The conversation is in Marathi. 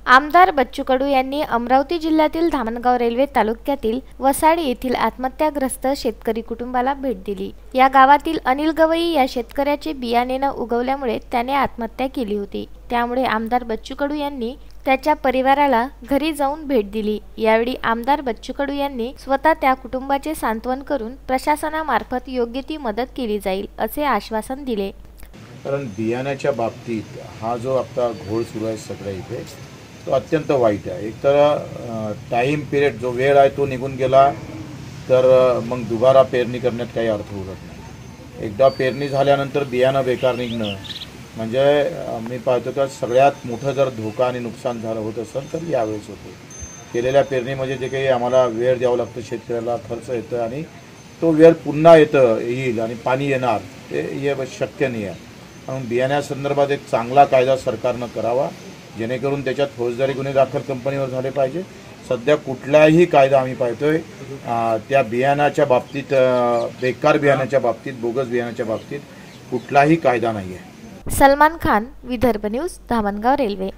आमदार बच्चू कडू यांनी अमरावती जिल्ह्यातील धामणगाव रेल्वे तालुक्यातील वसाडी येथील आत्महत्याग्रस्त शेतकरी कुटुंबाला भेट दिली। या गावातील अनिल गवई या शेतकऱ्याचे बियाणे न उगवल्यामुळे त्याने आत्महत्या केली होती। त्यामुळे आमदार बच्चू कडू यांनी त्याच्या परिवाराला घरी जाऊन भेट दिली। यावेळी आमदार बच्चू कडू यांनी स्वतः त्या कुटुंबाचे सांत्वन करून प्रशासनामार्फत योग्य ती मदत केली जाईल असे आश्वासन दिले। कारण बियाण्याच्या बाबतीत हा जो आता घोळ सुरू आहे सगळ्या इथे तो अत्यंत वाईट आहे। एक तर टाइम पिरियड जो वेळ आहे तो निघून गेला तर मग दुबारा पेरणी करण्यात काही अर्थ उरत नाही। एकदा पेरणी झाल्यानंतर बियाणं बेकार निघणं म्हणजे मी पाहतो का सगळ्यात मोठं जर धोका आणि नुकसान झालं होत असेल तर यावेळेस होते। केलेल्या पेरणीमध्ये जे काही आम्हाला वेळ द्यावं लागतं, शेतकऱ्याला खर्च येतं आणि तो वेळ पुन्हा येईल आणि पाणी येणार हे शक्य नाही आहे। म्हणून बियाण्यासंदर्भात एक चांगला कायदा सरकारनं करावा जेणेकरून त्याच्यात फौजदारी गुन्हे दाखल कंपनीवर झाले पाहिजे। सध्या कुठलाही कायदा आम्ही पाहतोय त्या बियाण्याच्या बाबतीत, बेकार बियाण्याच्या बाबतीत, बोगस बियाण्याच्या बाबतीत कुठलाही कायदा नाही आहे। Salman Khan, Vidarbha news, Dhamangaon railway.